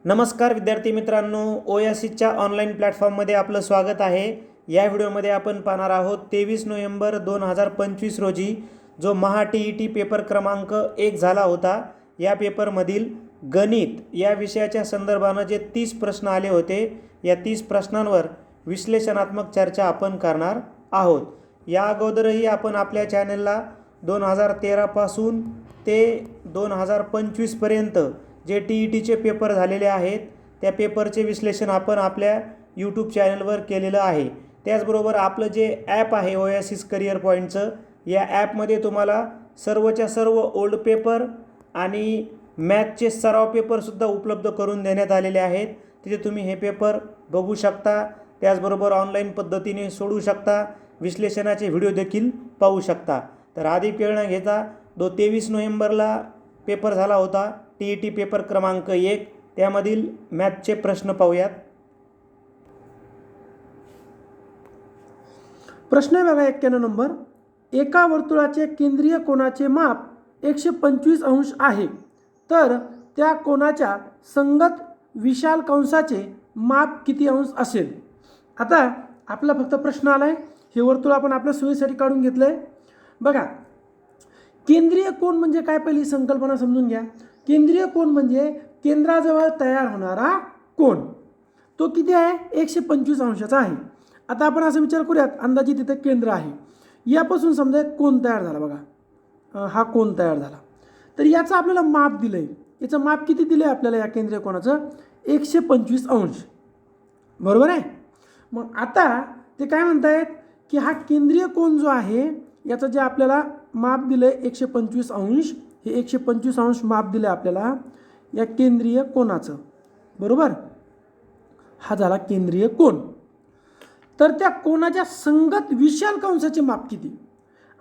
नमस्कार विद्यार्थी मित्रांनो, ओएसिसच्या ऑनलाईन प्लॅटफॉर्ममध्ये आपलं स्वागत आहे। या व्हिडिओमध्ये आपण पाहणार आहोत 23 नोव्हेंबर 2025 रोजी जो महा TET पेपर क्रमांक 1 झाला होता। या पेपरमधील गणित या विषयाच्या संदर्भाने जे 30 प्रश्न आले होते, या 30 प्रश्नांवर विश्लेषणात्मक चर्चा आपण करणार आहोत। या अगोदरही आपण आपल्या चॅनलला 2013 पासून ते 2025 पर्यंत जे TETचे पेपर झालेले आहेत त्या पेपरचे विश्लेषण आपण आपल्या यूट्यूब चॅनलवर केलेलं आहे। त्याचबरोबर आपलं जे ॲप आहे ओएसिस करियर पॉईंटचं, या ॲपमध्ये तुम्हाला सर्वच्या सर्व ओल्ड पेपर आणि मॅथचे सराव पेपरसुद्धा उपलब्ध करून देण्यात आलेले आहेत। तिथे तुम्ही हे पेपर बघू शकता, त्याचबरोबर ऑनलाईन पद्धतीने सोडवू शकता, विश्लेषणाचे व्हिडिओ देखील पाहू शकता। तर अधिक वेळ न घेता 23 नोव्हेंबरला पेपर झाला होता TET पेपर क्रमांक 1, त्यामधील मॅथचे प्रश्न पाहूयात। प्रश्न बघा 91 नंबर। एका वर्तुळाचे केंद्रीय कोनाचे माप 125 अंश आहे, तर त्या कोनाच्या संगत विशाल कंसाचे माप किती अंश असेल? आता आपला फक्त प्रश्न आलाय, हे वर्तुळ आपण आपल्या सोयीसाठी काढून घेतलंय। बघा, केंद्रीय कोन म्हणजे काय, पहिली संकल्पना समजून घ्या। केंद्रीय कोन म्हणजे केंद्राजवळ तयार होणारा कोन, तो किती आहे? 125 अंशाचा आहे। आता आपण असा विचार करूयात, अंदाजे तिथे केंद्र आहे, यापासून समजा एक कोन तयार झाला। बघा, हा कोन तयार झाला, तर याचं आपल्याला माप दिलंय। याचं माप किती दिलंय आपल्याला या केंद्रीय कोनाचं? 125 अंश, बरोबर आहे। मग आता ते काय म्हणतायत की हा केंद्रीय कोन जो आहे याचं जे आपल्याला माप दिलंय 125 अंश, हे 125 अंश माप दिले आपल्याला या केंद्रीय कोनाचं, बरोबर। हा झाला केंद्रीय कोन। तर त्या कोनाच्या संगत विशाल कंसाचे माप किती?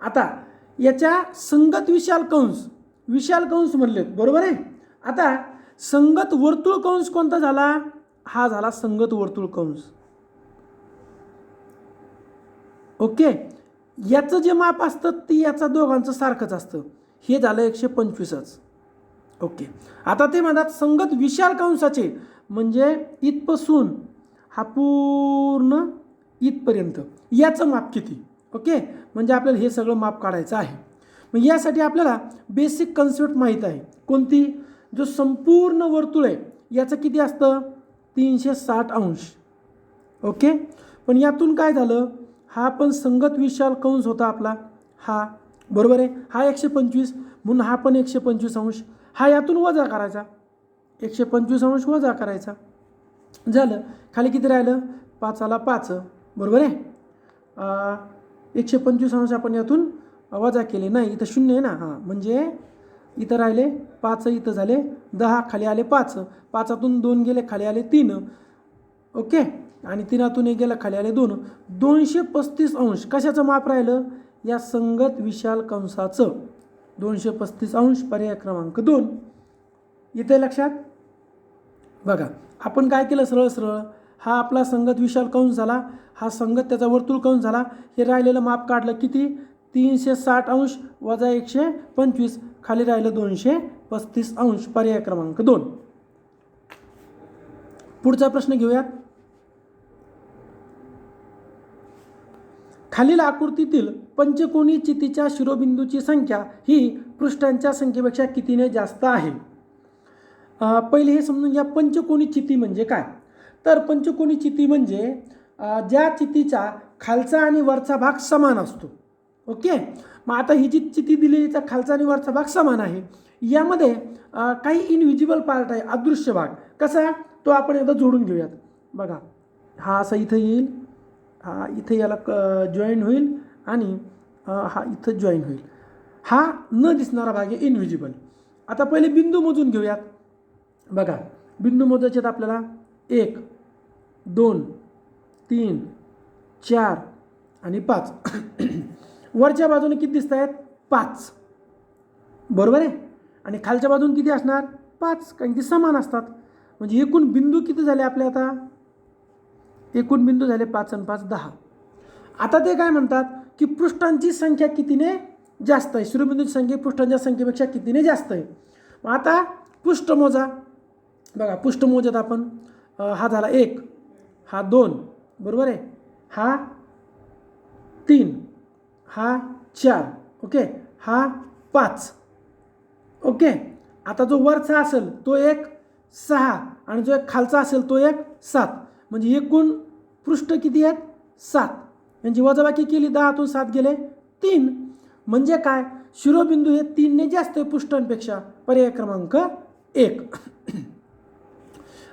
आता याच्या संगत विशाल कंस म्हणलेत, बरोबर आहे। आता संगत वर्तुळ कंस कोणता झाला? हा झाला संगत वर्तुळ कंस, ओके। याचं जे माप असतं ते याचा दोघांचं सारखंच असतं, हे झालं 125च, ओके। आता ते म्हणतात संगत विशाल कंसाचे म्हणजे इथपासून हा पूर्ण इथपर्यंत याचं माप किती, ओके। म्हणजे आपल्याला हे सगळं माप काढायचं आहे। मग यासाठी आपल्याला बेसिक कन्सेप्ट माहीत आहे, कोणती? जो संपूर्ण वर्तुळ आहे याचं किती असतं? 360 अंश, ओके। पण यातून काय झालं, हा पण संगत विशाल कंस होता आपला, हा, बरोबर आहे। हा 125 म्हणून हा पण 125 अंश, हा यातून वजा करायचा, 125 अंश वजा करायचा, झालं। खाली किती राहिलं? 5 आला 5, बरोबर आहे। 125 अंश आपण यातून वजा केले, नाही इथं 0 आहे ना, हां, म्हणजे इथं राहिले 5, इथं झाले 10, खाली आले 5, 5तून 2 गेले, खाली आले 3, ओके। आणि 3तून 1 गेला, खाली आले 2, 235 अंश कशाचं माप राहिलं? या संगत विशाल कंसाचं 235 अंश, पर्याय क्रमांक 2। इथे लक्षात बघा, आपण काय केलं, सरळ सरळ हा आपला संगत विशाल कंस झाला, हा संगत त्याचा वर्तुळ कंस झाला, हे राहिलेलं माप काढलं किती? 360 अंश वजा 125, खाली राहिलं 235 अंश, पर्याय क्रमांक 2। पुढचा प्रश्न घेऊयात। खालील आकृतीतील पंचकोनी चितीच्या शिरोबिंदूची संख्या ही पृष्ठांच्या संख्येपेक्षा कितीने जास्त आहे? पहिले हे समजून घ्या, पंचकोनी चिती म्हणजे काय। तर पंचकोनी चिती म्हणजे ज्या चितीचा खालचा आणि वरचा भाग समान असतो, ओके। मग आता ही जी चिती दिली, याचा खालचा आणि वरचा भाग समान आहे, यामध्ये काही इनव्हिजिबल पार्ट आहे, अदृश्य भाग, कसा तो आपण एकदा जोडून घेऊयात। बघा, हा असा इथं येईल, हा इथे याला जॉईन होईल आणि हा इथं जॉईन होईल, हा न दिसणारा भाग आहे, इनव्हिजिबल। आता पहिले बिंदू मोजून घेऊयात। बघा, बिंदू मोजायचे आपल्याला 1 2 3 4 आणि 5 वरच्या बाजूने किती दिसत आहेत? 5, बरोबर आहे। आणि खालच्या बाजूने किती असणार? 5, कारण की समान असतात। म्हणजे एकूण बिंदू किती झाले आपले? आता एकूण बिंदू झाले 5 आणि 5 10। आता ते काय म्हणतात की पृष्ठांची संख्या कितीने जास्त आहे? शिरोबिंदूची संख्या पृष्ठांच्या संख्येपेक्षा कितीने जास्त आहे? मग आता पृष्ठ मोजा, बघा पुष्ठ मोजत आपण हा झाला 1, हा 2, बरोबर आहे, हा 3, हा 4, ओके, हा 5, ओके. आता जो वरचा असेल तो एक 6 आणि जो एक खालचा असेल तो एक 7, म्हणजे एकूण पृष्ठ किती आहेत 7. यांची वजाबाकी केली 10तून 7 गेले 3, म्हणजे काय शिरोबिंदू हे 3 ने जास्त आहे पृष्ठांपेक्षा, पर्याय क्रमांक 1.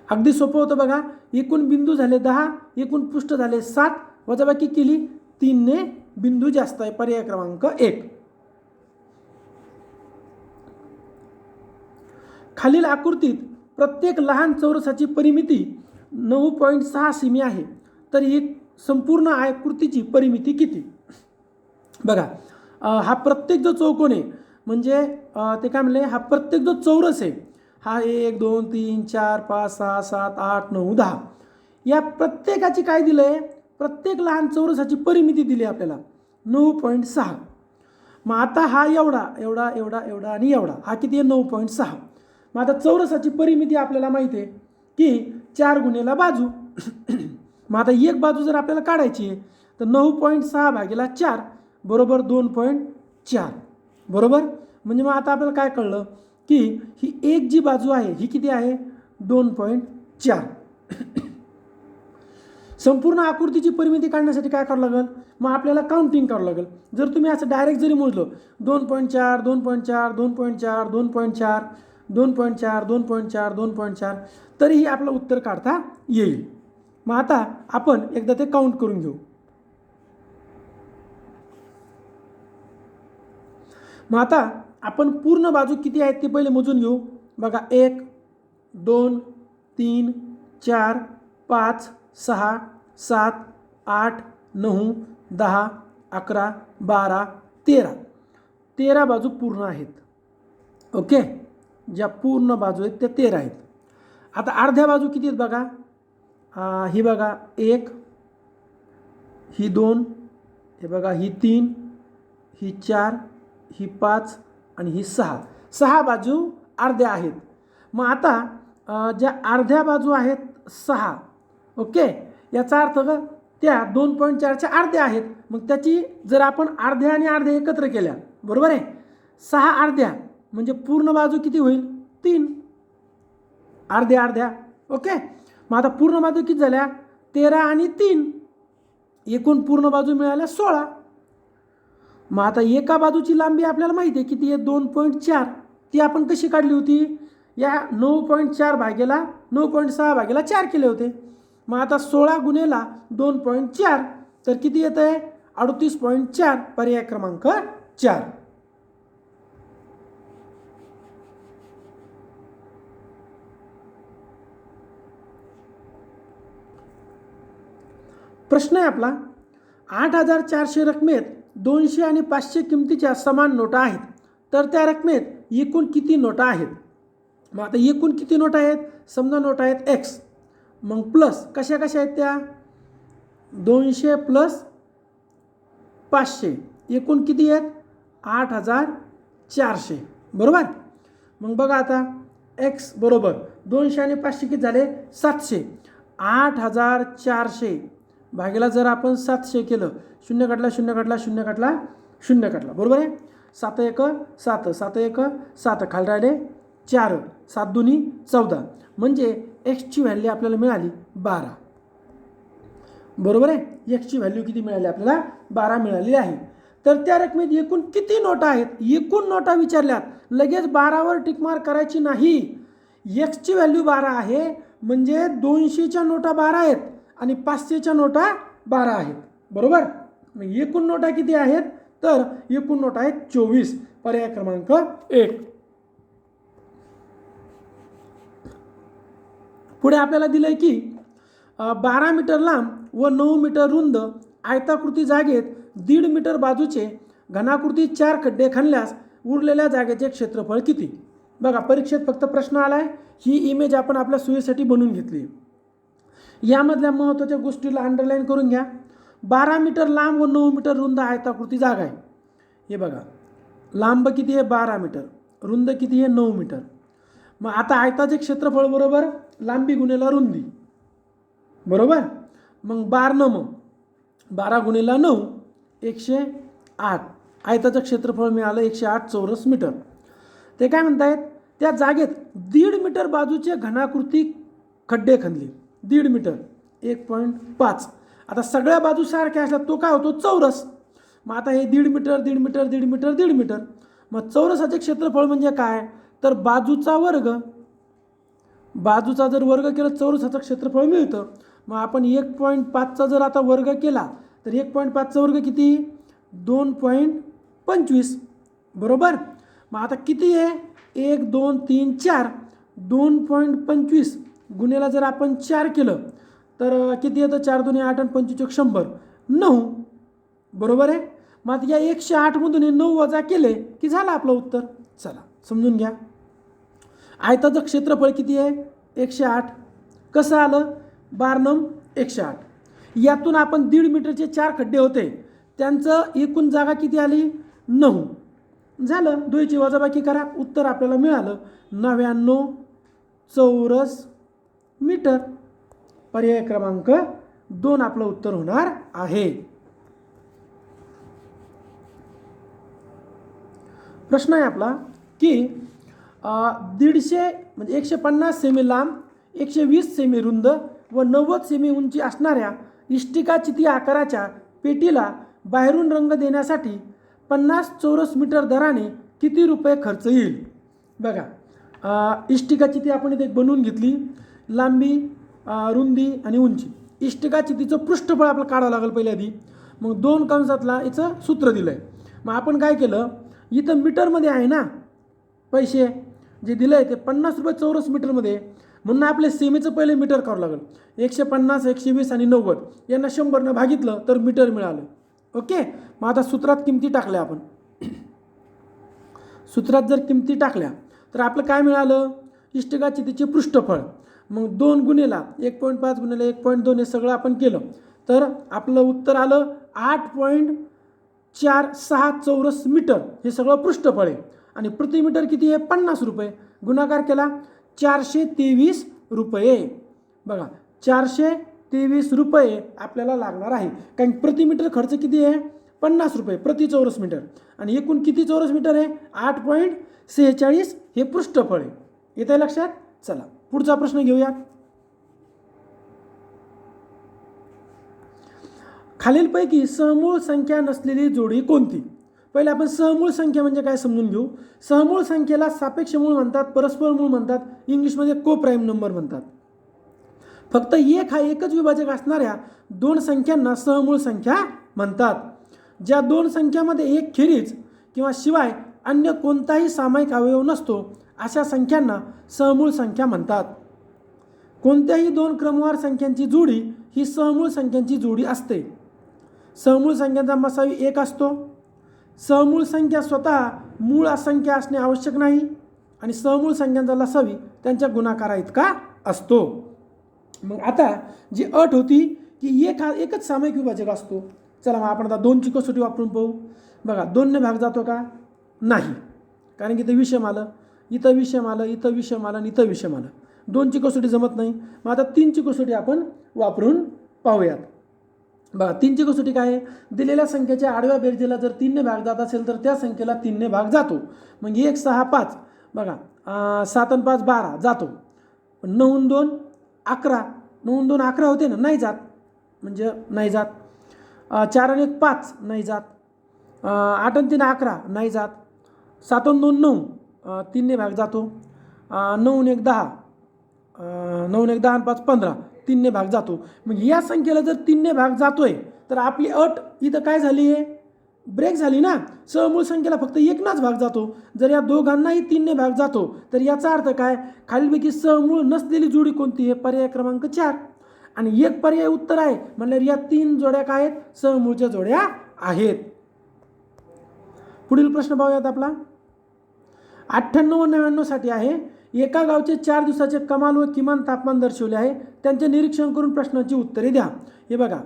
अगदी सोपं होतं बघा. एकूण बिंदू झाले 10, एकूण पृष्ठ झाले 7, वजाबाकी केली 3 ने बिंदू जास्त आहे, पर्याय क्रमांक 1. खालील आकृतीत प्रत्येक लहान चौरसाची परिमिती 9.6 सेमी आहे, तर ही संपूर्ण आकृतीची परिमिती किती? बघा हा प्रत्येक जो चौकोन आहे म्हणजे ते काय म्हणले, हा प्रत्येक जो चौरस आहे हा 1 2 3 4 5 6 7 8 9 10 या प्रत्येकाची काय दिलं आहे, प्रत्येक लहान चौरसाची परिमिती दिली आपल्याला 9.6. मग आता हा एवढा एवढा एवढा एवढा आणि एवढा हा किती आहे 9.6. मग आता चौरसाची परिमिती आपल्याला माहिती आहे की 4 गुणेला बाजू. मग आता एक बाजू जर आपल्याला काढायची आहे तर 9.6 भागीला 4 बरोबर 2.4, बरोबर. म्हणजे मग आता आपल्याला काय कळलं की ही एक जी बाजू आहे ही किती आहे 2.4. संपूर्ण आकृतीची परिमिती काढण्यासाठी काय करावं लागेल, मग आपल्याला काउंटिंग करावं लागेल. जर तुम्ही असं डायरेक्ट जरी मोजलं 2.4 2.4 2.4 2.4 2.4 2.4 2.4 तरीही आपलं उत्तर काढता येईल. मग आता आपण एकदा ते काउंट करून घेऊ. मग आता आपण पूर्ण बाजू किती आहेत ते पहिले मोजून घेऊ. बघा 1 2 3 4 5 6 7 8 9 10 11 12 13 13 बाजू पूर्ण आहेत. ओके, ज्या पूर्ण बाजू आहेत त्या 13 आहेत. आता अर्ध्या बाजू किती आहेत बघा, ही बघा 1, ही 2, हे बघा ही 3, ही 4, ही 5 आणि ही 6. 6 बाजू अर्ध्या आहेत. मग आता ज्या अर्ध्या बाजू आहेत 6, ओके, याचा अर्थ त्या 2.4च्या अर्ध्या आहेत. मग त्याची जर आपण अर्ध्या आणि अर्ध्या एकत्र केल्या, बरोबर आहे, 6 अर्ध्या म्हणजे पूर्ण बाजू किती होईल 3, अर्ध्या अर्ध्या. ओके, मग आता पूर्ण बाजू किती झाल्या 13 आणि 3, एकूण पूर्ण बाजू मिळाल्या 16. मग आता एका बाजूची लांबी आपल्याला माहिती आहे किती आहे 2.4. ती आपण कशी काढली होती, या 9.4 भागेला 9.6 भागेला 4 केले होते. मग आता 16 गुणेला 2.4 तर किती येत आहे 38.4, पर्याय क्रमांक 4. प्रश्न आहे आपला, 8,400 रकमेत 200 आणि 500 किमतीच्या समान नोटा आहेत, तर त्या रकमेत एकूण किती नोटा आहेत? मग आता एकूण किती नोटा आहेत, समजा नोटा आहेत x, मग प्लस कशा कशा आहेत त्या 200 प्लस 500, एकूण किती आहेत 8,400, बरोबर. मग बघा आता x बरोबर 200 आणि 500 किती झाले 700. 8,400 भागीला जर आपण 700 केलं, 0 काढला 0 काढला 0 काढला 0 काढला, बरोबर आहे. 7 1 7 7 1 7 खाली राहिले 4, 7 2 14, म्हणजे एक्सची व्हॅल्यू आपल्याला मिळाली 12, बरोबर आहे. एक्सची व्हॅल्यू किती मिळाली आपल्याला 12 मिळाली आहे. तर त्या रकमेत एकूण किती नोटा आहेत, एकूण नोटा विचारल्यात, लगेच 12वर टिकमार्क करायची नाही. एक्सची व्हॅल्यू 12 आहे म्हणजे 200च्या नोटा 12 आहेत आणि 500च्या नोटा 12 आहेत, बरोबर. मग एकूण नोटा किती आहेत, तर एकूण नोटा आहेत 24, पर्याय क्रमांक 1. पुढे आपल्याला दिलंय की 12 मीटर लांब व 9 मीटर रुंद आयताकृती जागेत 1.5 मीटर बाजूचे घनाकृती 4 खड्डे खणल्यास उरलेल्या जागेचे क्षेत्रफळ किती? बघा परीक्षेत फक्त प्रश्न आलाय, ही इमेज आपण आपल्या सोयीसाठी बनवून घेतली. यामधल्या महत्त्वाच्या गोष्टीला अंडरलाईन करून घ्या. 12 मीटर लांब व 9 मीटर रुंद आयताकृती जागा आहे. हे बघा लांब किती आहे 12 मीटर, रुंद किती आहे 9 मीटर. मग आता आयताचे क्षेत्रफळ बरोबर लांबी गुणिले रुंदी, बरोबर. मग 12 गुणिले 9 108. आयताचं क्षेत्रफळ मिळालं 108 चौरस मीटर. ते काय म्हणतायत, त्या जागेत 1.5 मीटर बाजूचे घनाकृती खड्डे खणले. 1.5 मीटर 1.5. आता सगळ्या बाजू सारख्या असल्या तो काय होतो, चौरस. मग आता हे 1.5 मीटर 1.5 मीटर 1.5 मीटर 1.5 मीटर. मग चौरसाचे क्षेत्रफळ म्हणजे काय, तर बाजूचा वर्ग. बाजूचा जर वर्ग केला चौरसाचं क्षेत्रफळ मिळतं. मग आपण 1.5चा जर आता वर्ग केला तर 1.5चा वर्ग किती, 2.25, बरोबर. मग आता किती आहे, 1 2 3 4. 2.25 गुणिले जर आपण 4 केलं तर किती येतं, 4 2 8 आणि 25 100, 9, बरोबर आहे. मग आता या 108मधून 9 वजा केले की झालं आपलं उत्तर. चला समजून घ्या. आयताचं क्षेत्रफळ किती आहे, 108. कसं आलं, 12 108. यातून आपण 1.5 मीटरचे 4 खड्डे होते, त्यांचं एकूण जागा किती आली, 9. झालं, 2ची वजाबाकी करा, उत्तर आपल्याला मिळालं 99 चौरस मीटर. पर्याय क्रमांक 2 आपलं उत्तर होणार आहे. प्रश्न आहे आपला की 150 म्हणजे 150 सेमी लांब, 120 सेमी रुंद व 90 सेमी उंची असणाऱ्या इष्टिका चिती आकाराच्या पेटीला बाहेरून रंग देण्यासाठी 50 चौरस मीटर दराने किती रुपये खर्च येईल. बघा, इष्टिका चिती आपण इथे बनवून घेतली, लांबी, रुंदी आणि उंची. इष्टिका चितीचं पृष्ठफळ आपल्याला काढावं लागेल पहिले आधी. मग 2 कंसातला याचं सूत्र दिलं आहे. मग आपण काय केलं, इथं मीटरमध्ये आहे ना पैसे जे दिलं आहे ते 50 रुपये चौरस मीटरमध्ये, म्हणून आपले सेमीचं पहिले मीटर करावं लागेल. 150 120 आणि 90 यांना 100ने भागितलं तर मीटर मिळालं. ओके. मग आता सूत्रात किमती टाकल्या आपण. सूत्रात जर किमती टाकल्या तर आपलं काय मिळालं, इष्टिका चितीचे पृष्ठफळ. मग 2 गुणिला 1.5 गुणिले 1.2 हे सगळं आपण केलं तर आपलं उत्तर आलं 8.46 चौरस मीटर. हे सगळं पृष्ठफळ आहे आणि प्रति मीटर किती आहे, 50 रुपये. गुणाकार केला 423 रुपये. बघा, 423 रुपये आपल्याला लागणार आहे, कारण प्रति मीटर खर्च किती आहे, 50 रुपये प्रति चौरस मीटर. आणि एकूण किती चौरस मीटर आहे, 8.46 हे पृष्ठफळ आहे. येतं लक्षात. चला पुढचा प्रश्न घेऊया. खालीलपैकी सहमूळ संख्या नसलेली जोडी कोणती. पहिले आपण सहमूळ संख्या म्हणजे काय समजून घेऊ. सहमूळ संख्येला सापेक्ष मूळ म्हणतात, परस्पर मूळ म्हणतात, इंग्लिशमध्ये को प्राईम नंबर म्हणतात. फक्त एक हा एकच विभाजक असणाऱ्या 2 संख्यांना सहमूळ संख्या म्हणतात. ज्या 2 संख्यामध्ये एक खेरीज किंवा शिवाय अन्य कोणताही सामायिक अवयव नसतो अशा संख्यांना सहमूळ संख्या म्हणतात. कोणत्याही 2 क्रमवार संख्यांची जोडी ही सहमूळ संख्यांची जोडी असते. सहमूळ संख्यांचा मसावी 1 असतो. सहमूळ संख्या स्वतः मूळ असंख्या असणे आवश्यक नाही आणि सहमूळ संख्यांचा लसावी त्यांच्या गुणाकारा इतका असतो. मग आता जी अट होती की एक हा एकच सामायिक विभाजक असतो. चला मग आपण आता 2ची कसोटी वापरून पाहू. बघा, 2ने भाग जातो का, नाही, कारण की इथं विषम आलं, इथं विषम आलं, इथं विषम आलं आणि इथं विषम आलं. 2ची कसोटी जमत नाही. मग आता 3ची कसोटी आपण वापरून पाहूयात. बघा, 3ची कसोटी काय आहे, दिलेल्या संख्येच्या आडव्या बेरजेला जर 3ने भाग जात असेल तर त्या संख्येला 3ने भाग जातो. मग 1 6 5, बघा 7 आणि 5 12 जातो. पण 9 आणि 2 11, 9 आणि 2 11 होते ना, नाही जात, म्हणजे नाही जात. 4 आणि 1 5 नाही जात. 8 आणि 3 11 नाही जात. 7 आणि 2 9, 3ने भाग जातो. 9 आणि 1 10, 9 आणि 1 10 आणि 5 15, 3ने भाग जातो. मग या संख्येला जर 3ने भाग जातोय तर आपली अट इथं काय झाली आहे, ब्रेक झाली ना. सहमूळ संख्येला फक्त 1नाच भाग जातो. जर या दोघांनाही 3ने भाग जातो तर याचा अर्थ काय, खालीलपैकी सहमूळ नसलेली जोडी कोणती आहे, पर्याय क्रमांक 4. आणि एक पर्याय उत्तर आहे म्हणल्यावर या 3 जोड्या काय आहेत, सहमूळच्या जोड्या आहेत. पुढील प्रश्न पाहूयात आपला. 98 व 99 साठी आहे. एका गावचे 4 दिवसाचे कमाल व किमान तापमान दर्शवले आहे. त्यांचे निरीक्षण करून प्रश्नाची उत्तरे द्या. हे बघा,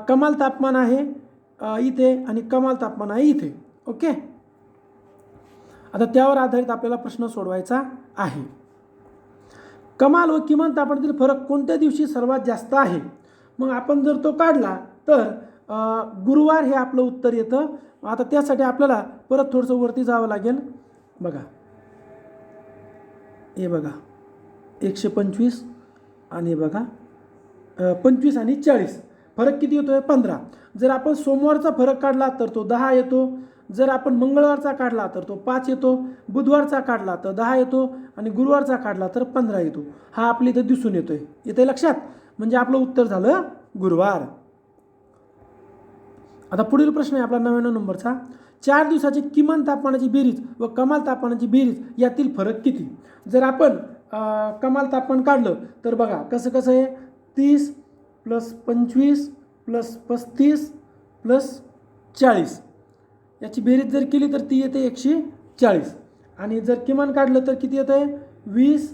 कमाल तापमान आहे इथे आणि कमाल तापमान आहे इथे. ओके. आता त्यावर आधारित आपल्याला प्रश्न सोडवायचा आहे. कमाल व किमान तापमानातील फरक कोणत्या दिवशी सर्वात जास्त आहे? मग आपण जर तो काढला तर गुरुवार हे आपलं उत्तर येतं. आता त्यासाठी आपल्याला परत थोडंसं वरती जावं लागेल. बघा, हे बघा 125 आणि बघा 25 आणि 40 फरक किती येतो आहे? 15. जर आपण सोमवारचा फरक काढला तर तो 10 येतो. जर आपण मंगळवारचा काढला तर तो 5 येतो. बुधवारचा काढला तर 10 येतो आणि गुरुवारचा काढला तर 15 येतो. हा आपल्या इथं दिसून येतोय. येते लक्षात? म्हणजे आपलं उत्तर झालं गुरुवार. आता पुढील प्रश्न आहे आपला 99 नंबरचा. 4 दिवसाची किमान तापमानाची बेरीज व कमाल तापमानाची बेरीज यातील फरक किती? जर आपण कमाल तापमान काढलं तर बघा कसं कसं आहे. 30 + 25 + 35 + 40 याची बेरीज जर केली तर ती येते 140. आणि जर किमान काढलं तर किती येतं आहे? 20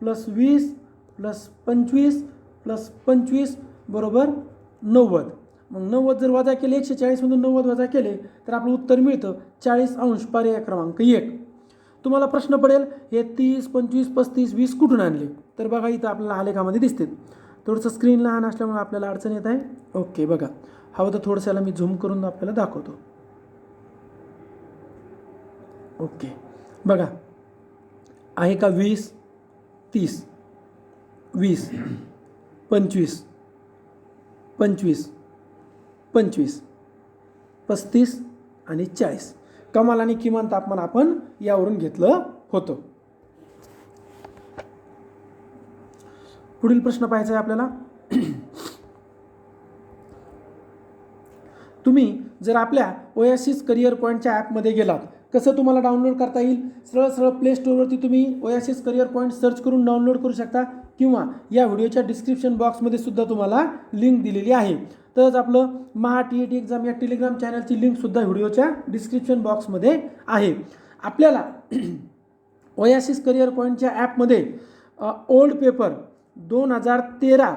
+ 20 + 25 + 25 बरोबर 90. मग 90 जर वजा केले 140मधून 90 वजा केले तर आपलं उत्तर मिळतं 40°. पर्याय क्रमांक 1. तुम्हाला प्रश्न पडेल हे 30 25 35 20 कुठून आणले? तर बघा इथं आपल्याला आलेखामध्ये दिसते. थोडंसं स्क्रीन लहान असल्यामुळे आपल्याला अडचण येत आहे. ओके, बघा हवं तर थोडंसं याला मी झूम करून आपल्याला दाखवतो. ओके, बघा आहे का 20 30 20 25 25 25 35 आणि 40. कमाल आणि किमान तापमान आपण यावरून घेतलं होतं. पुढील प्रश्न पाहायचा आहे आपल्याला. तुम्ही जर आपल्या ओएसिस करिअर पॉईंटच्या ॲपमध्ये गेलात, कसं तुम्हाला डाउनलोड करता येईल? सरळ प्ले स्टोअरवरती तुम्ही ओएसिस करिअर पॉईंट सर्च करून डाउनलोड करू शकता किंवा या व्हिडिओच्या डिस्क्रिप्शन बॉक्समध्ये सुद्धा तुम्हाला लिंक दिलेली आहे. तसंच आपलं महा TET एक्झाम या टेलिग्राम चॅनलची लिंकसुद्धा व्हिडिओच्या डिस्क्रिप्शन बॉक्समध्ये आहे. आपल्याला ओएसिस करिअर पॉईंटच्या ॲपमध्ये ओल्ड पेपर 2013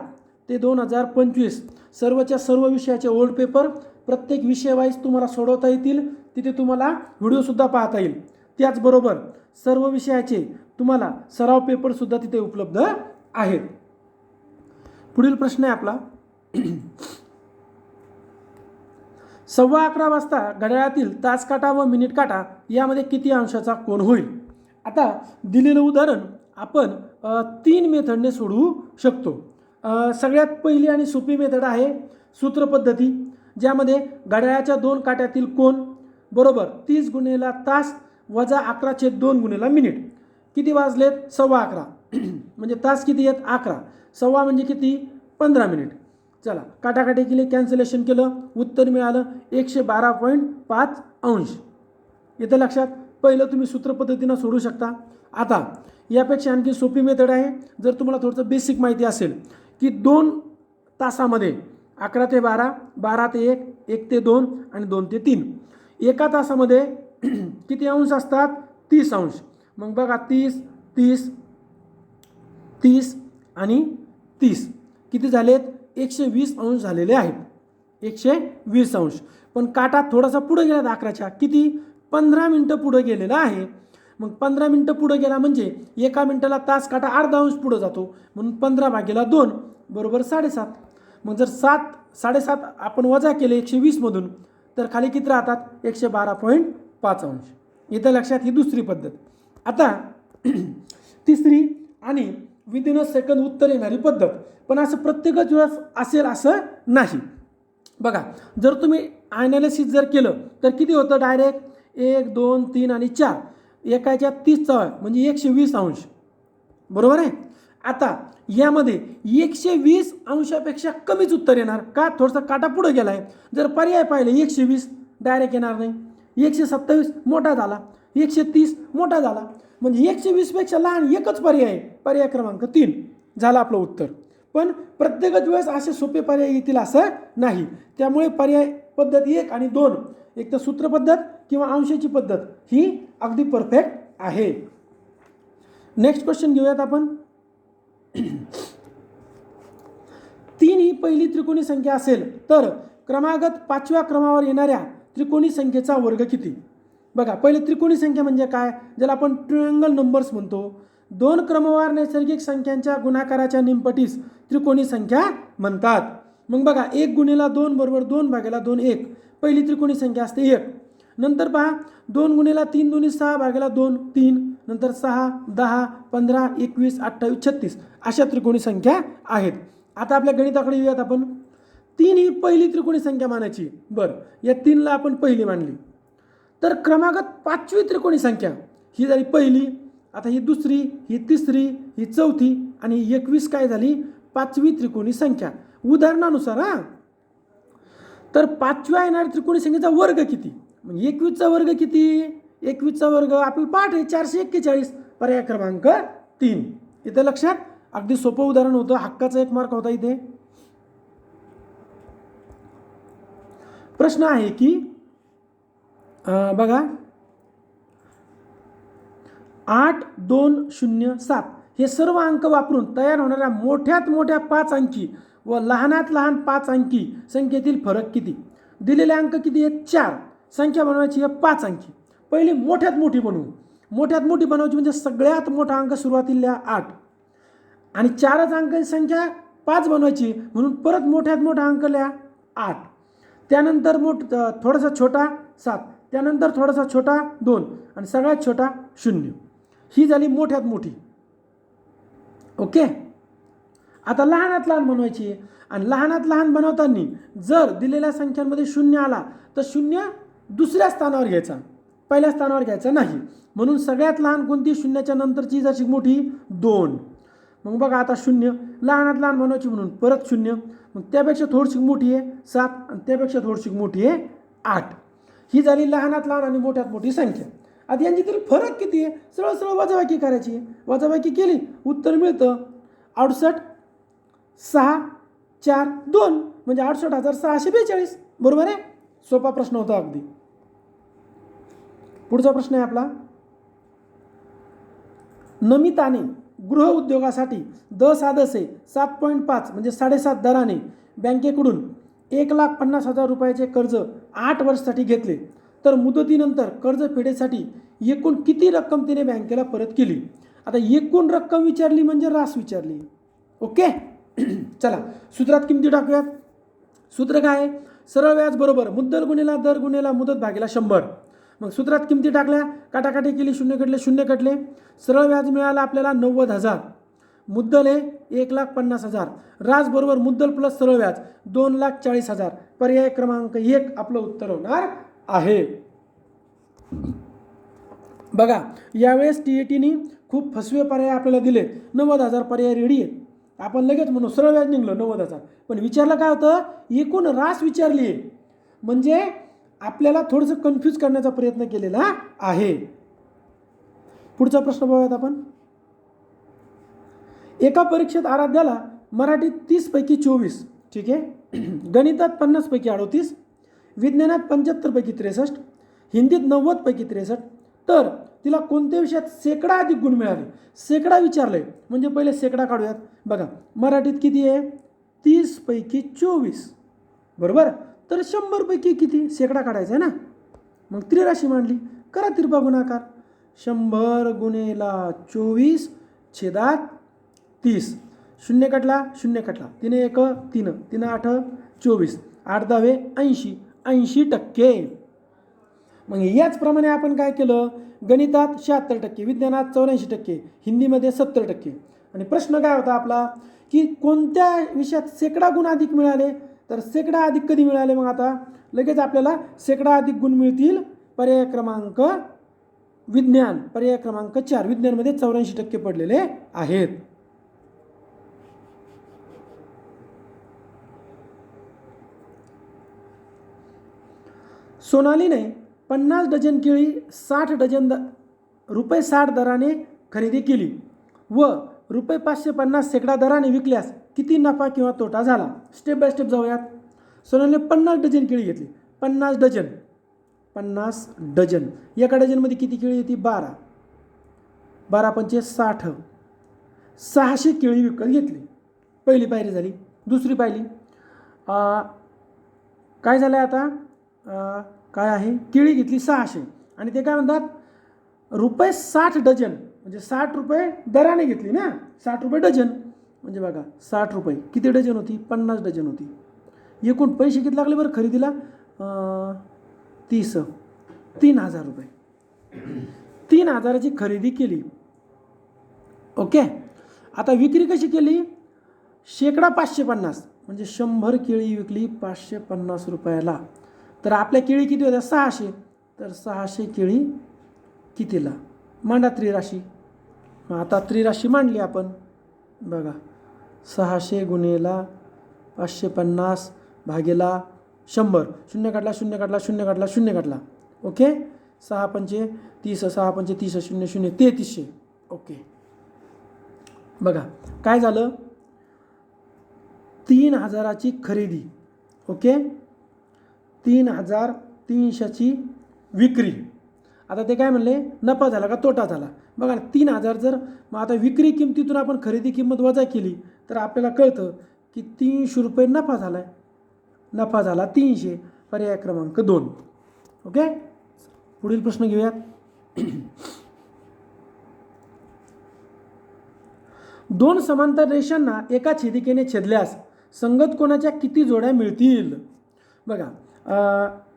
ते 2025 सर्वच्या सर्व विषयाचे ओल्ड पेपर प्रत्येक विषयवाईज तुम्हाला सोडवता येतील. तिथे तुम्हाला व्हिडिओसुद्धा पाहता येईल. त्याचबरोबर सर्व विषयाचे तुम्हाला सराव पेपरसुद्धा तिथे उपलब्ध आहेत. पुढील प्रश्न आहे आपला. 11:15 वाजता घड्याळातील तास काटा व मिनिट काटा यामध्ये किती अंशाचा कोन होईल? आता दिलेलं उदाहरण आपण 3 मेथडने सोडवू शकतो. सगळ्यात पहिली आणि सोपी मेथड आहे सूत्रपद्धती, ज्यामध्ये घड्याळाच्या 2 काट्यातील कोन बरोबर 30 गुणिले तास वजा 11/2 गुणिले मिनिट. किती वाजलेत? 11:15. म्हणजे तास किती आहेत? 11. 11 म्हणजे किती? 15 मिनिट. चला काटाकाटी केली, कॅन्सलेशन केलं, उत्तर मिळालं 112.5 अंश. येतं लक्षात? पहिलं तुम्ही सूत्रपद्धतीनं सोडू शकता. आता यापेक्षा आणखी सोपी मेथड आहे. जर तुम्हाला थोडंसं बेसिक माहिती असेल की 2 तासामध्ये 11 ते 12, 12 ते 1, 1 ते 2 आणि 2 ते 3. एका तासामध्ये किती अंश असतात? 30 अंश. मग बघा 30 30 30 आणि 30 किती झालेत? 120 अंश झालेले आहेत. 120 अंश. पण काटा थोडासा पुढे गेला 11च्या किती? 15 मिनटं पुढे गेलेला आहे. मग 15 मिनटं पुढे गेला म्हणजे एका मिनटाला तास काटा अर्धा अंश पुढे जातो, म्हणून 15/2 बरोबर 7.5. मग जर 7.5 आपण वजा केले 120मधून तर खाली किती राहतात? 112.5 अंश. इथं लक्षात. ही दुसरी पद्धत. आता तिसरी आणि विदिन अ सेकंद उत्तर येणारी पद्धत. पण असं प्रत्येकच वेळेस असेल असं नाही. बघा जर तुम्ही ॲनालिसिस जर केलं तर किती होतं? डायरेक्ट 1 2 3 आणि 4 एकाच्या 30 म्हणजे 120 अंश. बरोबर आहे. आता यामध्ये 120 अंशापेक्षा कमीच उत्तर येणार का? थोडासा काटा पुढे गेला आहे. जर पर्याय पाहिले 120 डायरेक्ट येणार नाही. 127 मोठा झाला, 130 मोठा झाला, म्हणजे 120पेक्षा लहान एकच पर्याय आहे. पर्याय क्रमांक 3 झाला आपलं उत्तर. पण प्रत्येकच वेळेस असे सोपे पर्याय येतील असं नाही. त्यामुळे पर्याय पद्धत 1 आणि 2 एक तर सूत्र पद्धत किंवा अंशाची पद्धत ही अगदी परफेक्ट आहे. नेक्स्ट क्वेश्चन घेऊयात आपण. 3 ही पहिली त्रिकोणी संख्या असेल तर क्रमागत 5व्या क्रमावर येणाऱ्या त्रिकोणी संख्येचा वर्ग किती? बघा पहिले त्रिकोणी संख्या म्हणजे काय? ज्याला आपण ट्रायंगल नंबर्स म्हणतो. दोन क्रमवार नैसर्गिक संख्यांच्या गुणाकाराच्या निमपटीस त्रिकोणी संख्या म्हणतात. मग बघा 1 गुणिला 2 बरोबर 2 भागिला 2 1, पहिली त्रिकोणी संख्या असते 1. नंतर पहा 2 गुणिला 3 दुनी 6 भागिला 2 3, नंतर 6 10 15 21 28 36 अशा त्रिकोणी संख्या आहेत. आता आपल्या गणिताकडे येऊयात आपण. 3 ही पहिली त्रिकोणी संख्या मानायची. बरं, या 3ला आपण पहिली मानली तर क्रमागत 5वी त्रिकोणी संख्या ही झाली पहिली. आता ही दुसरी, ही तिसरी, ही चौथी आणि 21 काय झाली 5वी त्रिकोणी संख्या. उदाहरणानुसार तर 5व्या येणाऱ्या त्रिकोणी संख्येचा वर्ग किती? मग 21चा वर्ग किती? 21चा वर्ग आपलं पाठ आहे 441, पर्याय क्रमांक 3. इथे लक्षात, अगदी सोपं उदाहरण होतं. हक्काचा 1 मार्क होता इथे. प्रश्न आहे की बघा 8207 हे सर्व अंक वापरून तयार होणाऱ्या मोठ्यात मोठ्या 5 अंकी व लहानात लहान 5 अंकी संख्येतील फरक किती? दिलेले अंक किती आहेत? 4. संख्या बनवायची आहे 5 अंकी. पहिली मोठ्यात मोठी बनवू. मोठ्यात मोठी बनवायची म्हणजे सगळ्यात मोठा अंक सुरुवातीला 8 आणि 4च अंकाची संख्या 5 बनवायची म्हणून परत मोठ्यात मोठा अंक लिहा 8. त्यानंतर थोडासा छोटा 7, त्यानंतर थोडासा छोटा 2 आणि सगळ्यात छोटा 0. ही झाली मोठ्यात मोठी. ओके. आता लहानात लहान बनवायची आणि लहानात लहान बनवताना जर दिलेल्या संख्यांमध्ये 0 आला तर 0 दुसऱ्या स्थानावर घ्यायचा, पहिल्या स्थानावर घ्यायचा नाही. म्हणून सगळ्यात लहान कोणती? 0च्या नंतरची जशी मोठी 2. मग बघा आता 0 लहानात लहान बनवायची म्हणून परत 0, मग त्यापेक्षा थोडीशी मोठी आहे 7 आणि त्यापेक्षा थोडीशी मोठी आहे 8. ही झाली लहानात लहान आणि मोठ्यात मोठी संख्या. आता यांच्यातील फरक किती आहे? सरळ सरळ वजाबाकी करायची. वजाबाकी केली उत्तर मिळतं 68 6 4 2 म्हणजे 68,642. बरोबर आहे. सोपा प्रश्न होता अगदी. पुढचा प्रश्न आहे आपला. नमिताने गृह उद्योगासाठी दसे 7.5 म्हणजे 7.5 दराने बँकेकडून 1,50,000 रुपयाचे कर्ज 8 वर्षासाठी घेतले तर मुदतीनंतर कर्ज फेडेसाठी एकूण किती रक्कम तिने बँकेला परत केली? आता एकूण रक्कम विचारली म्हणजे रास विचारली. ओके. चला सूत्रात किमती टाकूयात. सूत्र काय आहे? सरळ व्याज बरोबर मुद्दल गुणिला दर गुणिला मुदत भागिला 100. मग सूत्रात किमती टाकल्या, काटाकाटी केली, 0 कटले. सरळ व्याज मिळालं आपल्याला 90,000. मुद्दल आहे 1,50,000. रास बरोबर मुद्दल प्लस सरळ व्याज 2,40,000. पर्याय क्रमांक 1 आपलं उत्तर होणार आहे. बघा यावेळेस TATनी खूप फसवे पर्याय आपल्याला दिले. 90,000 पर्याय रेडी आहेत. आपण लगेच म्हणू सरळ व्याज निघलं 90,000, पण विचारलं काय होतं? एकूण रास विचारली आहे. म्हणजे आपल्याला थोडंसं कन्फ्यूज करण्याचा प्रयत्न केलेला आहे. पुढचा प्रश्न बघूयात आपण. एका परीक्षेत आराध्याला मराठीत 30 पैकी 24, ठीक आहे, गणितात 50 पैकी 38, विज्ञानात 75 पैकी 63, हिंदीत 90 पैकी 63, तर तिला कोणत्या विषयात शेकडा अधिक गुण मिळाले? शेकडा विचारलंय म्हणजे पहिले शेकडा काढूयात. बघा मराठीत किती आहे? 30 पैकी 24. बरोबर. तर 100 पैकी किती? शेकडा काढायचा आहे ना. मग त्रिराशी मांडली. करा तिरपा गुणाकार. 100 गुणिला 24 छेदात 30. 0 कटला 0 कटला. 3 1 3 3 8 24 8 10 80 80%. मग याचप्रमाणे आपण काय केलं? गणितात 76%, विज्ञानात 84%, हिंदीमध्ये 70%. आणि प्रश्न काय होता आपला की कोणत्या विषयात शेकडा गुण अधिक मिळाले? तर शेकडा अधिक कधी मिळाले? मग आता लगेच आपल्याला शेकडा अधिक गुण मिळतील. पर्याय क्रमांक विज्ञान, पर्याय क्रमांक 4. विज्ञानमध्ये 84% पडलेले आहेत. सोनालीने 50 डझन केळी 60 डझन रुपये 60 दराने खरेदी केली व रुपये 550 शेकडा दराने विकल्यास किती नफा किंवा तोटा झाला? स्टेप बाय स्टेप जाऊयात. सोनालीने 50 डझन केळी घेतली. 50 डझन, 50 डझन. एका डझनमध्ये किती केळी येते? 12. 12 पंचे 60. 600 केळी विकत घेतली. पहिली पायरी झाली. दुसरी पाहिली काय झालं आता? काय आहे? केळी घेतली 600 आणि ते काय म्हणतात? रुपये 60 डझन म्हणजे 60 रुपये दराने घेतली ना, 60 रुपये डझन. म्हणजे बघा 60 रुपये किती डझन होती, 50 डझन होती. एकूण पैसे किती लागले बरं खरेदीला, 3,000 रुपये. 3,000ची खरेदी केली. ओके. आता विक्री कशी केली, शेकडा 550, म्हणजे 100 केळी विकली 550 रुपयाला. तर आपल्या केळी किती होत्या, 600. तर 600 केळी कितीला, मांडा त्रिराशी. मग आता त्रिराशी मांडली आपण. बघा 600 गुणेला 550 भागेला 100. शून्य काढला, शून्य काढला, शून्य काढला, शून्य काढला. ओके. 6 पंचे 30, 6 पंचे 30, 0 0 3300. ओके. बघा काय झालं, 3,000ची खरेदी. ओके. 3,300ची विक्री. आता ते काय म्हणले, नफा झाला का तोटा झाला. बघा 3,000 जर मग आता विक्री किमतीतून आपण खरेदी किंमत वजा केली तर आपल्याला कळतं की 300 रुपये नफा झाला आहे. नफा झाला 300. पर्याय क्रमांक 2. ओके. पुढील प्रश्न घेऊयात. 2 समांतर रेषांना एका छेदिकेने छेदल्यास संगत कोणाच्या किती जोड्या मिळतील. बघा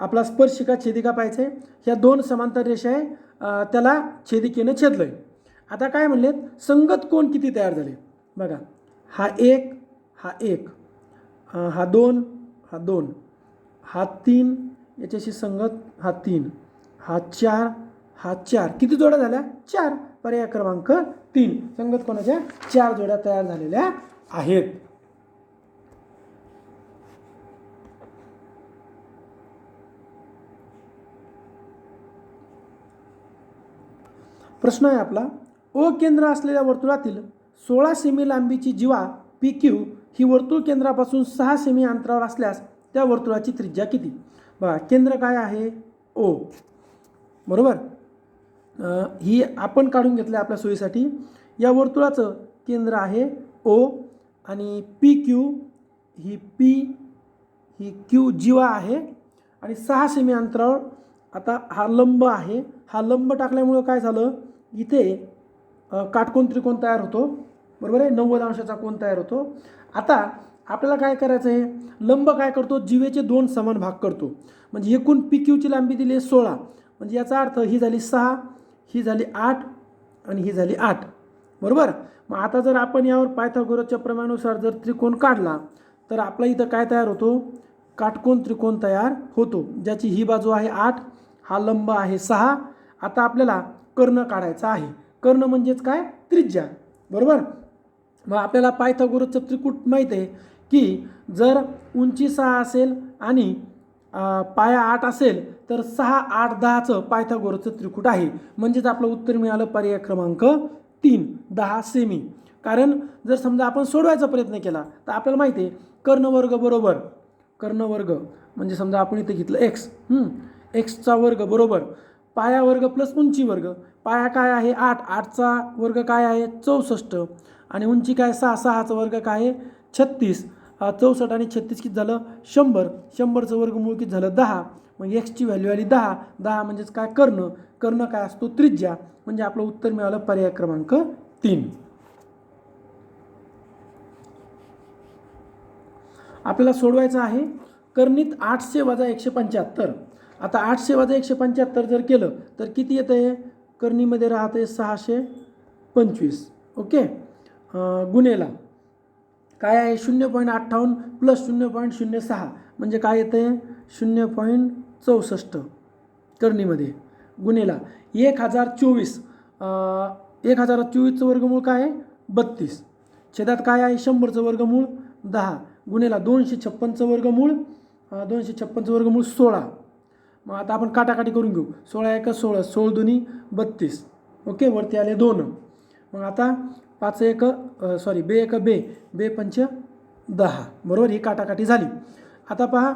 आपला स्पर्शिका छेदिका पाहायचं आहे. ह्या 2 समांतर रेषा आहे, त्याला छेदिकेने छेदलं आहे. आता काय म्हणलेत, संगत कोण किती तयार झाले. बघा हा 1, हा 1, हा 2, हा 2, हा 3, याच्याशी संगत हा 3, हा 4, हा 4. किती जोड्या झाल्या, 4. पर्याय क्रमांक 3. संगत कोणाच्या 4 जोड्या तयार झालेल्या आहेत. प्रश्न आहे आपला, ओ केंद्र असलेल्या वर्तुळातील 16 सेमी लांबीची जीवा पी क्यू ही वर्तुळ केंद्रापासून 6 सेमी अंतरावर असल्यास त्या वर्तुळाची त्रिज्या किती. बघा केंद्र काय आहे, ओ. बरोबर. ही आपण काढून घेतलं आपल्या सोयीसाठी. या वर्तुळाचं केंद्र आहे ओ आणि पी क्यू ही क्यू जीवा आहे आणि 6 सेमी अंतरावर. आता हा लंब आहे, हा लंब टाकल्यामुळं काय झालं, इथे काटकोन त्रिकोण तयार होतो. बरोबर आहे, 90 अंशाचा कोन तयार होतो. आता आपल्याला काय करायचं आहे, लंब काय करतो, जीवेचे 2 समान भाग करतो. म्हणजे एकूण पी क्यूची लांबी दिली आहे 16. म्हणजे याचा अर्थ ही झाली 6, ही झाली 8 आणि ही झाली 8. बरोबर. मग आता जर आपण यावर पायथागोरसच्या प्रमेयानुसार जर त्रिकोण काढला तर आपला इथं काय तयार होतो, काटकोन त्रिकोण तयार होतो, ज्याची ही बाजू आहे 8, हा लंब आहे 6. आता आपल्याला कर्ण काढायचा आहे. कर्ण म्हणजेच काय, त्रिज्या. बरोबर. मग आपल्याला पायथागोरसचं त्रिकूट माहीत आहे की जर उंची 6 असेल आणि पाया 8 असेल तर 6, 8, 10चं पायथागोरसचं त्रिकूट आहे. म्हणजेच आपलं उत्तर मिळालं पर्याय क्रमांक 3, 10 सेमी. कारण जर समजा आपण सोडवायचा प्रयत्न केला तर आपल्याला माहिती आहे कर्णवर्ग बरोबर कर्णवर्ग म्हणजे समजा आपण इथे घेतलं एक्स, एक्सचा वर्ग बरोबर पाया वर्ग प्लस उंची वर्ग. पाया काय आहे 8, 8चा वर्ग काय आहे 64 आणि उंची काय 6, 6चा वर्ग काय आहे 36. 64 आणि 36 किती झालं 100. 100चं वर्गमूळ किती झालं 10. मग एक्सची व्हॅल्यू आली 10. 10 म्हणजेच काय कर्ण. कर्ण काय असतो त्रिज्या. म्हणजे आपलं उत्तर मिळालं पर्याय क्रमांक 3. आपल्याला सोडवायचं आहे कर्णित 800 वजा 175. आता 800 वजा 175 जर केलं तर किती येतं आहे, कर्णीमध्ये राहते 625. ओके. गुणेला काय आहे 0.58 प्लस 0.06 म्हणजे काय येतं आहे 0.64 कर्णीमध्ये. गुणेला 1024. 1024चं वर्गमूळ काय आहे 32. छेदात काय आहे 100चं वर्गमूळ 10. गुणेला 256चं वर्गमूळ 256चं वर्गमूळ 16. मग आता आपण काटाकाटी करून घेऊ. 16 1 16, 16 2 32. ओके. वरती आले 2. मग आता 5 1 बे 1 बे, बे 5 10. बरोबर. ही काटाकाटी झाली. आता पहा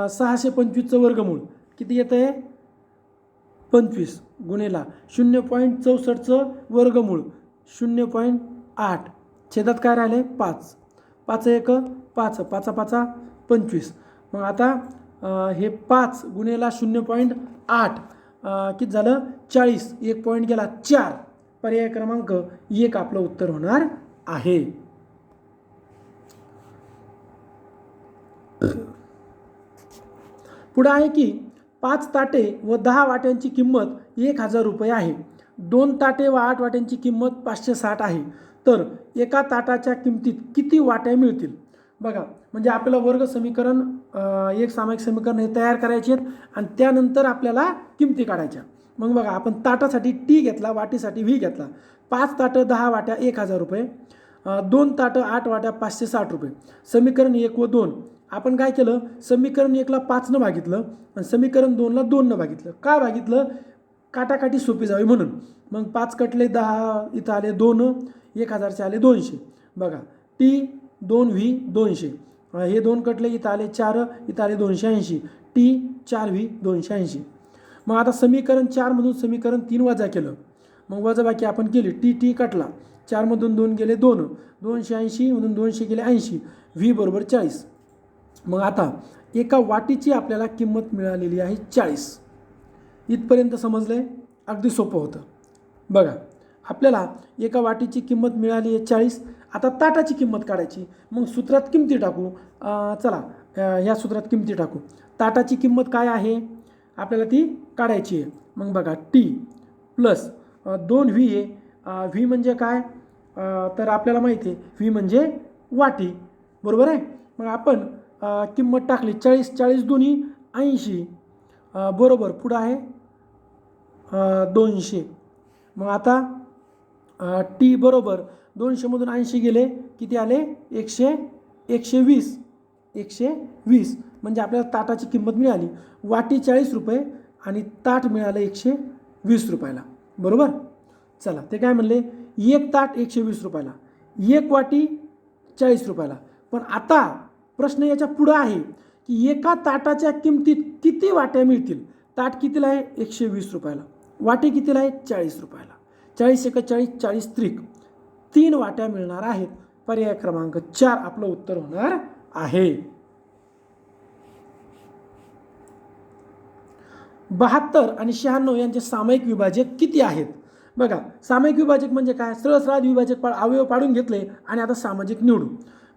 625चं वर्गमूळ किती येतं आहे 25 गुणेला 0.64चं वर्गमूळ 0.8. छेदात काय राहिले 5. 5 1 5, 5 5 25. मग आता हे 5 गुणेला 0.8 किती झालं 40. 1 पॉईंट गेला 4. पर्याय क्रमांक 1 आपलं उत्तर होणार आहे. पुढे आहे की 5 ताटे व 10 वाट्यांची किंमत 1000 रुपये आहे. 2 ताटे व 8 वाट्यांची किंमत 560 आहे. तर एका ताटाच्या किमतीत किती वाट्या मिळतील? बघा, म्हणजे आपल्याला वर्ग समीकरण एक सामायिक समीकरण हे तयार करायचे आहेत आणि त्यानंतर आपल्याला किमती काढायच्या. मग बघा, आपण ताटासाठी टी घेतला, वाटीसाठी व्ही घेतला. 5 ताटं 10 वाट्या 1000 रुपये, 2 ताटं 8 वाट्या 560 रुपये. समीकरण 1 व 2 आपण काय केलं, समीकरण 1ला 5 भागितलं आणि समीकरण 2ला 2 भागितलं. काय भागितलं? काटाकाटी सोपी जावी म्हणून. मग 5 कटले 10, इथं आले 2, 1000चे आले 200. बघा, टी 2 व्ही 200, हे 2 कटले, इथं आले 4, इथं आले 280. T 4 V 280. मग आता समीकरण 4मधून समीकरण 3 वजा केलं. मग वजाबाकी आपण केली. टी कटला, 4मधून 2 गेले 2, 280 मधून 200 गेले 80, व्ही बरोबर 40. मग आता एका वाटीची आपल्याला किंमत मिळालेली आहे 40. इथपर्यंत समजलंय? अगदी सोपं होतं. बघा, आपल्याला एका वाटीची किंमत मिळाली आहे 40. आता ताटाची किंमत काढायची. मग सूत्रात किमती टाकू. चला, ह्या सूत्रात किमती टाकू. ताटाची किंमत काय आहे आपल्याला ती काढायची आहे. मग बघा, टी प्लस 2 व्ही आहे. व्ही म्हणजे काय? तर आपल्याला माहिती आहे व्ही म्हणजे वाटी, बरोबर आहे. मग आपण किंमत टाकली 40, 40 दोन्ही 80, बरोबर. पुढं आहे 200. मग आता टी बरोबर 200मधून 80 गेले, किती आले? 120. म्हणजे आपल्याला ताटाची किंमत मिळाली. वाटी 40 रुपये आणि ताट मिळालं 120 रुपयाला, बरोबर. चला, ते काय म्हणले? एक ताट 120 रुपयाला, एक वाटी 40 रुपयाला. पण आता प्रश्न याच्या पुढं आहे की एका ताटाच्या किमतीत किती वाट्या मिळतील? ताट कितीला आहे? 120 रुपयाला. वाटी कितीला आहे? 40 रुपयाला. 40 एका 40, 40 त्रिक 3 वाट्या मिळणार आहेत. पर्याय क्रमांक 4 आपलं उत्तर होणार आहे. 72 आणि 96 यांचे सामायिक विभाजक किती आहेत? बघा, सामायिक विभाजक म्हणजे काय? सरळ विभाजक अवयव पाडून घेतले आणि आता सामाजिक निवडू.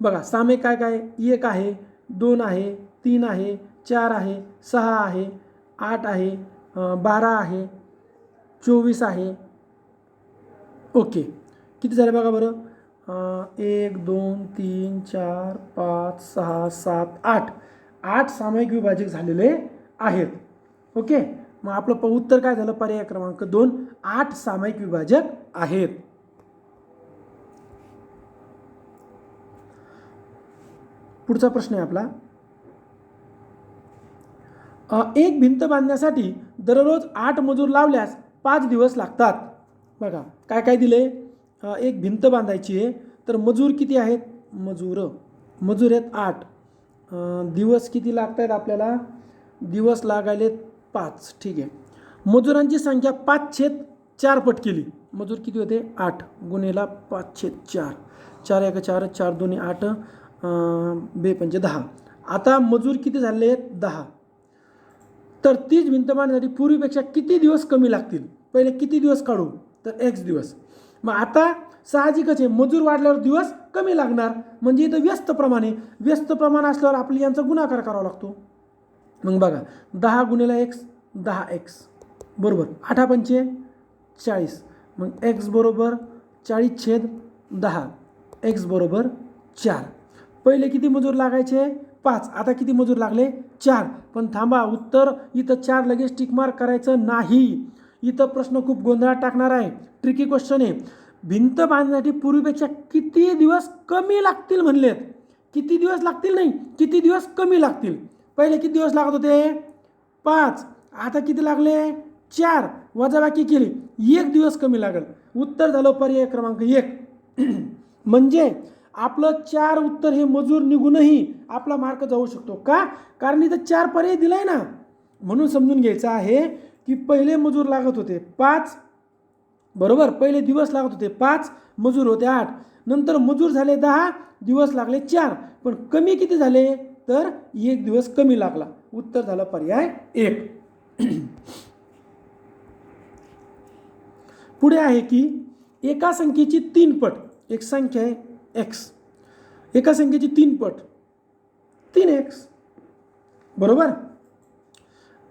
बघा, सामायिक काय काय? 1 आहे, 2 आहे, 3 आहे, 4 आहे, 6 आहे, 8 आहे, 12 आहे, 24 आहे. ओके, किती झाले बघा बरं? 1 2 3 4 5 6 7 8 8 सामायिक विभाजक झालेले आहेत. ओके, मग आपलं उत्तर काय झालं? पर्याय क्रमांक 2, 8 सामायिक विभाजक आहेत. पुढचा प्रश्न आहे आपला, एक भिंत बांधण्यासाठी दररोज 8 मजूर लावल्यास 5 दिवस लागतात. बघा, काय काय दिले? एक भिंत बांधायची आहे, तर मजूर किती आहेत? मजूर आहेत 8. दिवस किती लागत आहेत आपल्याला? दिवस लागायले 5. ठीक आहे. मजुरांची संख्या 5/4 पट केली. मजूर किती होते? 8 गुणेला 5/4. 4 1 4, 4 2 8, 2 5 10. आता मजूर किती झाले आहेत? 10. तर तीच भिंत बांधण्यासाठी पूर्वीपेक्षा किती दिवस कमी लागतील? पहिले किती दिवस काढू? तर x दिवस. मग आता साहजिकच आहे, मजूर वाढल्यावर दिवस कमी लागणार. म्हणजे इथं व्यस्त प्रमाण असल्यावर आपली यांचा गुणाकार करावा लागतो. मग बघा, 10 गुणिला x 10x बरोबर 8 पंचे 40. मग x बरोबर 40/10, x बरोबर 4. पहिले किती मजूर लागायचे? 5. आता किती मजूर लागले? 4. पण थांबा, उत्तर इथं 4 लगेच टिक मार्क करायचं नाही. इथं प्रश्न खूप गोंधळात टाकणार आहे. ट्रिकी क्वेश्चन आहे. भिंत बांधण्यासाठी पूर्वीपेक्षा किती दिवस कमी लागतील म्हणलेत. किती दिवस लागतील नाही, किती दिवस कमी लागतील. पहिले किती दिवस लागत होते? 5. आता किती लागले? 4. वजाबाकी केली, 1 दिवस कमी लागेल. उत्तर झालं पर्याय क्रमांक 1. म्हणजे आपलं 4 उत्तर हे मजूर निघूनही आपला मार्क जाऊ शकतो. का? कारण इथं 4 पर्याय दिलाय ना. म्हणून समजून घ्यायचं आहे की पहिले मजूर लागत होते 5, बरोबर. पहिले दिवस लागत होते 5, मजूर होते 8. नंतर मजूर झाले 10, दिवस लागले 4. पण कमी किती झाले? तर 1 दिवस कमी लागला. उत्तर झालं पर्याय 1. पुढे आहे की एका संख्येची 3 पट, एक संख्या आहे x, एका संख्येची 3 पट 3x, बरोबर,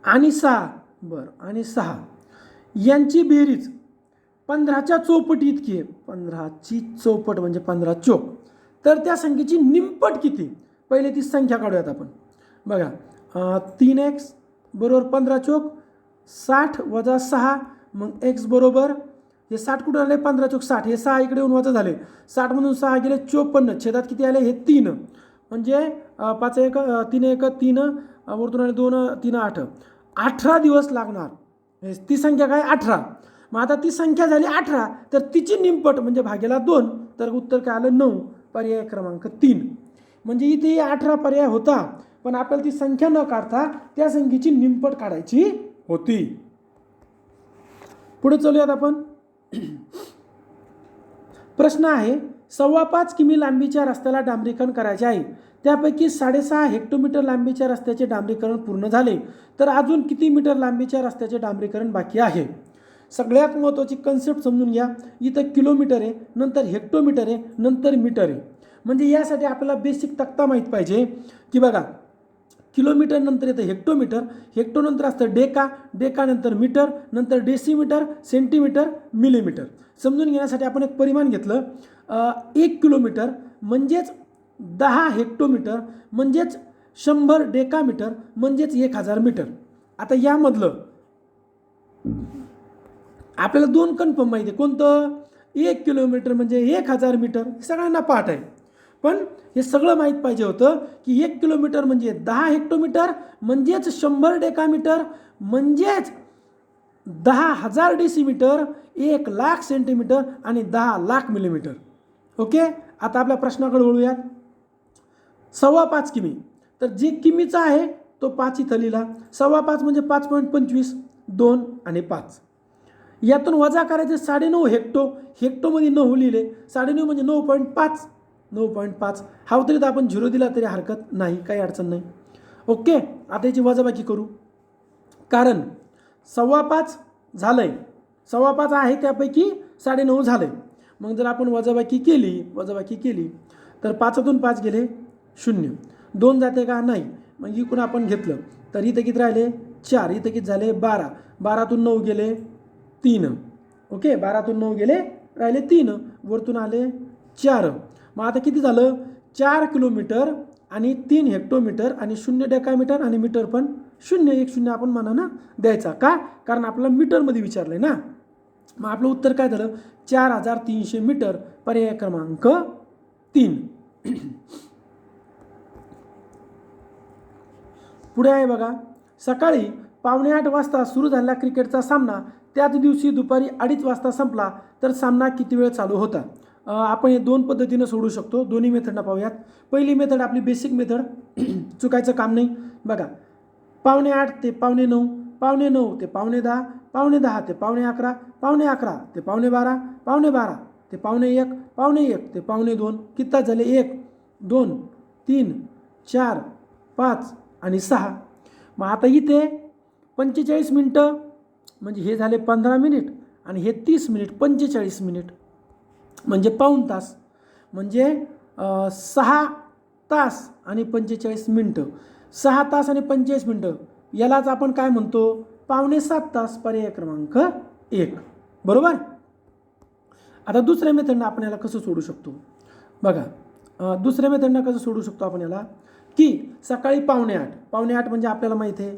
आणि 6, बरं, आणि 6 यांची बेरीज 15च्या चौपटी इतकी आहे. 15ची चौपट म्हणजे 15 चौक. तर त्या संख्येची निमपट किती? पहिले ती संख्या काढूयात आपण. बघा 3x बरोबर 15 चौक 60 वजा 6, मग x बरोबर हे 60 कुठे आले? 15 चौक 60, हे 6 इकडे येऊन वजा झाले, 60 मधून 6 गेले 54, छेदात किती आले? हे 3, म्हणजे 5 1 3 1 3 वरतून आले 2 3 8, 18 दिवस लागणार. ती संख्या काय? 18. मग आता ती संख्या झाली 18, तर तिची निमपट म्हणजे भागेला 2, तर उत्तर काय आलं? 9, पर्याय क्रमांक 3. म्हणजे इथे 18 पर्याय होता, पण आपल्याला ती संख्या न काढता त्या संख्येची निमपट काढायची होती. पुढे चलूयात आपण. प्रश्न आहे, 5.25 किमी लांबीच्या रस्त्याला डांबरीकरण करायचे आहे. त्यापैकी 6.5 हेक्टोमीटर लांबीच्या रस्त्याचे डांबरीकरण पूर्ण झाले, तर अजून किती मीटर लांबीच्या रस्त्याचे डांबरीकरण बाकी आहे? सगळ्यात महत्त्वाची कन्सेप्ट समजून घ्या. इथं किलोमीटर आहे, नंतर हेक्टोमीटर आहे, नंतर मीटर आहे. म्हणजे यासाठी आपल्याला बेसिक तक्ता माहीत पाहिजे की बघा, किलोमीटर नंतर येतं हेक्टोमीटर, हेक्टो नंतर असतं डेका, डेका नंतर मीटर, नंतर डेसिमीटर, सेंटीमीटर, मिलीमीटर. समजून घेण्यासाठी आपण एक परिमाण घेतलं. 1 किलोमीटर म्हणजेच 10 हेक्टोमीटर म्हणजेच 100 डेकामीटर म्हणजेच 1000 मीटर. आता यामधलं आपल्याला 2 कन्फर्म माहिती आहे. कोणतं? 1 किलोमीटर म्हणजे 1000 मीटर, सगळ्यांना पाठ आहे. पण हे सगळं माहीत पाहिजे होतं की 1 किलोमीटर म्हणजे 10 हेक्टोमीटर म्हणजेच 100 डेकामीटर म्हणजेच 10,000 डेसिमीटर, 1,00,000 सेंटीमीटर आणि 10,00,000 मिलीमीटर. ओके, आता आपल्या प्रश्नाकडे वळूयात. 5.25 किमी, तर जे किमीचा आहे तो 5 इथं लिहिला. 5.25 म्हणजे 5.25, 2 आणि 5. यातून वजा करायचे 9.5 हेक्टो, हेक्टोमध्ये 9 लिहिले, 9.5 म्हणजे 9.5, 9.5 हा तरी तर आपण 0 दिला तरी हरकत नाही, काही अडचण नाही. ओके, आता याची वजाबाकी करू. कारण 5.25 झालंय, 5.25 आहे त्यापैकी 9.5 झालंय. मग जर आपण वजाबाकी केली तर 5तून 5 गेले 0, 2 जाते का? नाही. मग इकडून आपण घेतलं तर इथं किती राहिले? 4, इथं किती झाले? 12, 12तून 9 गेले 3. ओके, 12तून 9 गेले राहिले 3, वरतून आले 4. मग आता किती झालं? 4 किलोमीटर आणि 3 हेक्टोमीटर आणि 0 डेकामीटर आणि मीटर पण 0, 1 0 आपण म्हणा ना द्यायचा. का? कारण आपल्याला मीटरमध्ये विचारलं आहे ना. मग आपलं उत्तर काय झालं? 4300 मीटर, पर्याय क्रमांक 3. पुढे आहे बघा, सकाळी 7:45 वाजता सुरू झालेला क्रिकेटचा सामना त्याच दिवशी दुपारी 2:30 वाजता संपला, तर सामना किती वेळ चालू होता? आपण हे 2 पद्धतीनं सोडू शकतो. दोन्ही मेथडना पाहूयात. पहिली मेथड आपली बेसिक मेथड, चुकायचं काम नाही. बघा 8:45 ते 9:15, 9:15 ते 10:15, 10:15 ते 11:15, 11:15 ते 12:15, 12:15 ते 1:15, 1:15 ते 2:15. किती तास झाले? 1 2 3 4 5 आणि 6. मग आता इथे 45 मिनटं म्हणजे हे झाले 15 मिनिट आणि हे 30 मिनिट, 45 मिनिट म्हणजे पाऊण तास, म्हणजे 6 तास आणि 45 मिनटं. 6 तास आणि 45 मिनटं यालाच आपण काय म्हणतो? 6.25 तास, पर्याय क्रमांक 1. बरोबर. आता दुसऱ्या मेथडनं आपण याला कसं सोडू शकतो? बघा दुसऱ्या मेथडनं कसं सोडू शकतो आपण याला, की सकाळी 7:45 म्हणजे आपल्याला माहिती आहे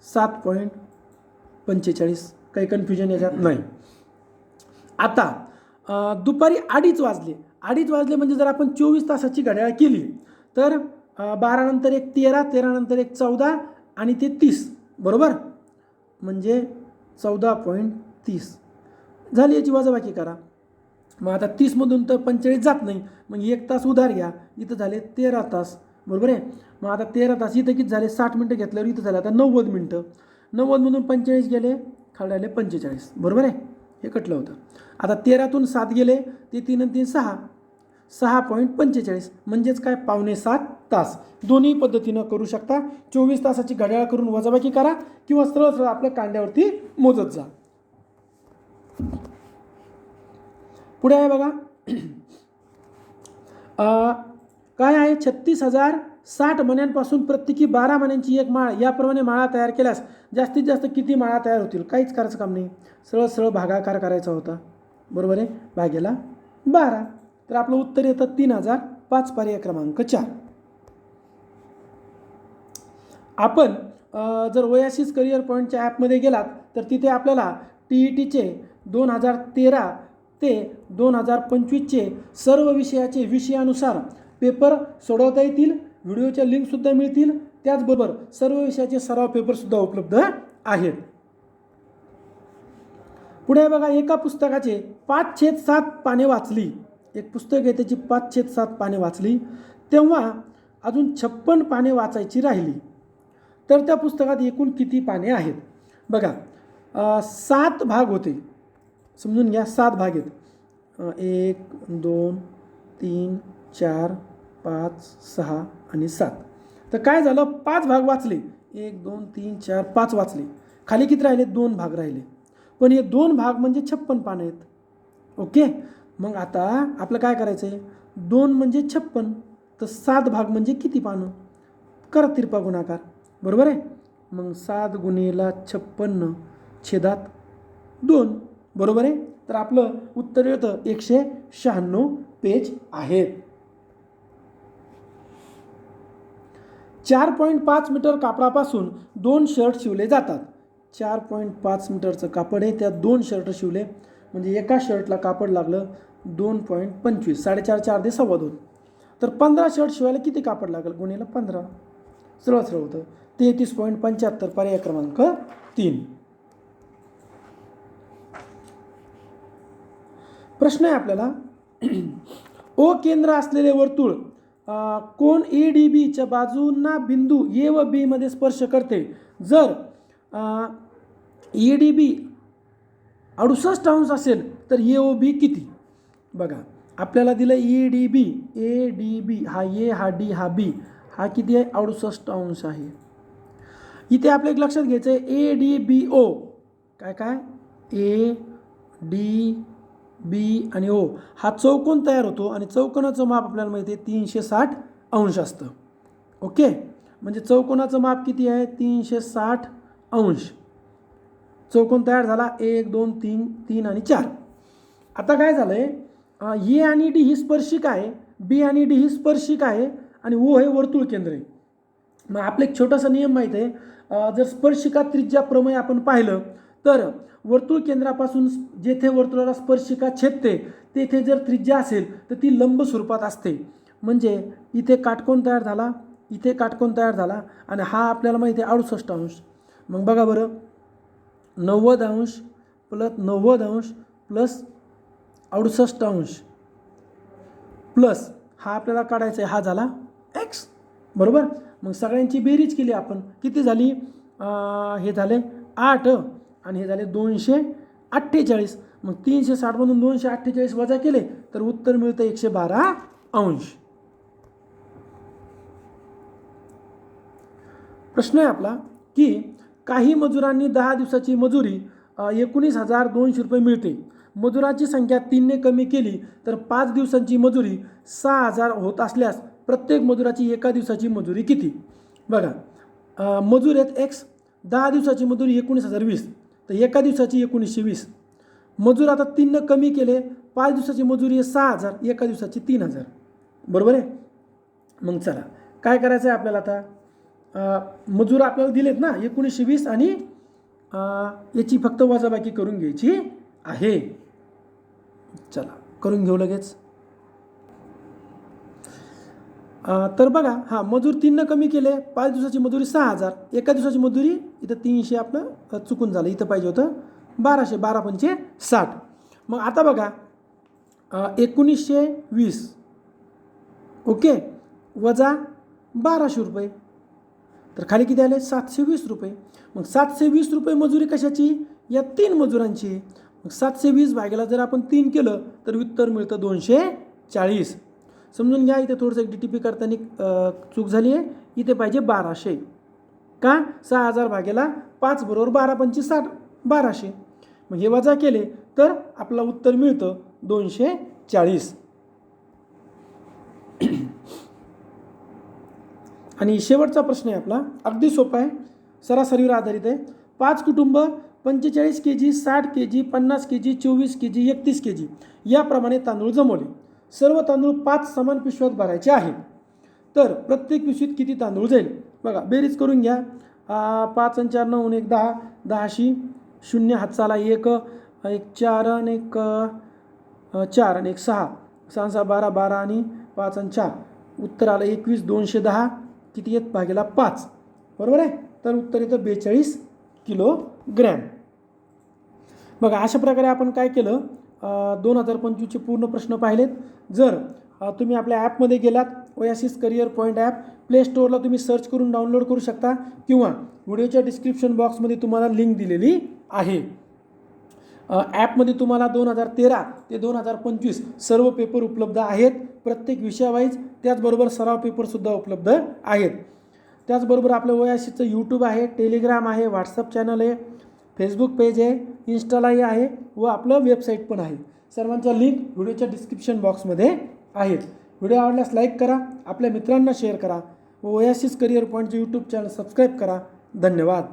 7.45, काही कन्फ्युजन याच्यात नाही. आता दुपारी 2:30 वाजले, 2:30 वाजले म्हणजे जर आपण 24 तासाची घड्याळ केली तर 12 नंतर 1 13, 13 नंतर 1 14 आणि ते 30, बरोबर, म्हणजे 14.30 झाली. याची वजाबाकी करा. मग आता 30मधून तर 45 जात नाही, मग 1 तास उधार घ्या, इथं झाले 13 तास, बरोबर आहे. मग आता 13 तास इथं किती झाले? 60 मिनटं घेतल्यावर इथं झाले आता 90 मिनटं. 90मधून 45 गेले, खाली आले 45, बरोबर आहे. हे कटलं होतं. आता 13तून 7 गेले, ते 3 आणि 3 6, 6.45 म्हणजेच काय? 6.25 तास. दोन्ही पद्धतीनं करू शकता. 24 तासाची घड्याळ करून वजाबाकी करा किंवा सरळ सरळ आपल्या कांड्यावरती मोजत जा. पुढे आहे बघा काय आहे 36,060 मण्यांपासून प्रत्येकी 12 मण्यांची एक माळ याप्रमाणे माळा तयार केल्यास जास्तीत जास्त किती माळा तयार होतील? काहीच करायचं काम नाही, सरळ सरळ भागाकार करायचा होता. बरोबर आहे, भागेला 12. तर आपलं उत्तर येतं 3000. 5 पर्याय क्रमांक 4. आपण जर ओएसिस करिअर पॉईंटच्या ॲपमध्ये गेलात तर तिथे आपल्याला TETचे 2013 ते 2025चे सर्व विषयाचे विषयानुसार पेपर सोडवता येतील. व्हिडिओच्या लिंकसुद्धा मिळतील. त्याचबरोबर सर्व विषयाचे सराव पेपरसुद्धा उपलब्ध आहेत. पुढे बघा, एका पुस्तकाचे 5/7 पाने वाचली. एक पुस्तक आहे त्याची 5/7 पाने वाचली, तेव्हा अजून 56 पाने वाचायची राहिली. तर त्या पुस्तकात एकूण किती पाने आहेत? बघा 7 भाग होते, समजून घ्या 7 भाग आहेत. 1 2 3 4 5 6 आणि 7. तर काय झालं, 5 भाग वाचले. 1 2 3 4 5 वाचले. खाली किती राहिले? 2 भाग राहिले. पण हे 2 भाग म्हणजे 56 पानं आहेत. ओके, मग आता आपलं काय करायचं आहे? 2 म्हणजे 56, तर 7 भाग म्हणजे किती पानं? करा तिरपा गुणाकार. बरोबर आहे, मग 7 गुणिले 56 छेदात 2. बरोबर आहे, तर आपलं उत्तर येतं 196 पेज आहेत. 4.5 मीटर कापडापासून 2 शर्ट शिवले जातात. 4.5 मीटरचं कापड आहे, त्यात 2 शर्ट शिवले, म्हणजे एका शर्टला कापड लागलं 2.25. 4.5 4 दे 2.25. तर 15 शर्ट शिवायला किती कापड लागेल? गुणिले 15. सरळ सरळ होतं 33.75. पर्याय क्रमांक 3. प्रश्न आहे आपल्याला, ओ केंद्र असलेले वर्तुळ कोण ADBच्या बाजूंना बिंदू A व B मध्ये स्पर्श करते. जर ADB 68 अंश असेल तर AOB किती? बघा आपल्याला दिलं ADB हा A हा D हा B हा किती आहे? 68 अंश आहे. इथे आपल्या एक लक्षात घ्यायचं आहे ADBO काय काय ADB आणि O हा चौकोन तयार होतो आणि चौकोनाचं माप आपल्याला माहिती आहे 360 अंश असतं. ओके, म्हणजे चौकोनाचं माप किती आहे? 360 अंश. चौकोन तयार झाला 1 2 3 आणि 4. आता काय झालंय, A आणि D ही स्पर्शिका आहे, B आणि D ही स्पर्शिका आहे आणि O हे वर्तुळ केंद्र आहे. मग आपला एक छोटासा नियम माहीत आहे, जर स्पर्शिका त्रिज्या प्रमेय आपण पाहिलं तर वर्तुळ केंद्रापासून जेथे वर्तुळाला स्पर्शिका छेदते तेथे जर त्रिज्या असेल तर ती लंब स्वरूपात असते. म्हणजे इथे काटकोन तयार झाला, इथे काटकोन तयार झाला आणि हा आपल्याला माहिती आहे 68 अंश. मग बघा बरं, 90 अंश प्लस 90 अंश प्लस 68 अंश प्लस हा आपल्याला काढायचा आहे, हा झाला x. बरोबर, मग सगळ्यांची बेरीज केली आपण, किती झाली? हे झाले 8 आणि हे झाले 248. मग 360 मधून 248 वजा केले तर उत्तर मिळतं 112 अंश. प्रश्न आहे आपला की काही मजुरांनी 10 दिवसाची मजुरी 19,200 रुपये मिळते. मजुरांची संख्या 3 ने कमी केली तर 5 दिवसांची मजुरी 6,000 होत असल्यास प्रत्येक मजुराची एका दिवसाची मजुरी किती? बघा मजूर आहेत x, 10 दिवसाची मजुरी 19,020, तर एका दिवसाची 1920. मजूर आता 3 ने कमी केले, 5 दिवसाची मजुरी आहे 6,000, एका दिवसाची 3,000. बरोबर आहे, मग चला काय करायचं आहे आपल्याला आता? मजूर आपल्याला दिलेत ना 1920 आणि याची फक्त वजाबाकी करून घ्यायची आहे. चला करून घेऊ लगेच. तर बघा हा मजूर 3 ने कमी केले, 5 दिवसाची मजुरी 6,000, एका दिवसाची मजुरी इथं 300 आपलं चुकून झालं, इथं पाहिजे होतं 1200. 12 पंचे 60. मग आता बघा 1920 ओके वजा 1200 रुपये, तर खाली किती आले? 720 रुपये. मग 720 रुपये मजुरी कशाची? या 3 मजुरांची. मग 720 भागेला जर आपण 3 केलं तर उत्तर मिळतं 240. समजून घ्या, इथे थोडंसं एक DTP करताना चूक झाली आहे, इथे पाहिजे 1200. का? 6,000 भागेला 5 बरोबर 12 पंचे 60, 1200. मग हे वजा केले तर आपलं उत्तर मिळतं 240. आणि शेवटचा प्रश्न आहे आपला, अगदी सोपा आहे, सरासरीवर आधारित आहे. 5 कुटुंब 45 kg, 60 kg, 50 kg, 24 kg, 31 kg याप्रमाणे तांदूळ जमवले. सर्व तांदूळ 5 समान पिशव्यात भरायचे आहेत. तर प्रत्येक पिशवीत किती तांदूळ जाईल? बघा, बेरीज करून घ्या. 5 आणि 4 9 1 10, 10शी 0 हातचाला 1, 1 4 आणि 1 4 आणि 1 6, 6 6 12, 12 आणि 5 आणि 4, उत्तर आलं 21. 210 किती येत भागेला 5, बरोबर आहे. तर उत्तर येतं 42 किलोग्रॅम. बघा, अशा प्रकारे आपण काय केलं, 2025चे पूर्ण प्रश्न पाहिलेत. जर तुम्ही आपल्या ॲपमध्ये गेलात, oasis career point app play स्टोअरला तुम्ही सर्च करून डाउनलोड करू शकता, किंवा व्हिडिओच्या डिस्क्रिप्शन बॉक्समध्ये तुम्हाला लिंक दिलेली आहे. ॲपमध्ये तुम्हाला 2013 ते 2025 सर्व पेपर उपलब्ध आहेत, प्रत्येक विषयावाईज. त्याचबरोबर सराव पेपरसुद्धा उपलब्ध आहेत. त्याचबरोबर आपलं ओयासिसचं यूट्यूब आहे, टेलिग्राम आहे, व्हॉट्सअप चॅनल आहे, फेसबुक पेज आहे, इन्स्टालाही आहे, व आपलं वेबसाईट पण आहे. सर्वांच्या लिंक व्हिडिओच्या डिस्क्रिप्शन बॉक्समध्ये आहेत. व्हिडिओ आवडल्यास लाईक करा, आपल्या मित्रांना शेअर करा, व ओयासिस करिअर पॉईंटचं यूट्यूब चॅनल सबस्क्राईब करा. धन्यवाद.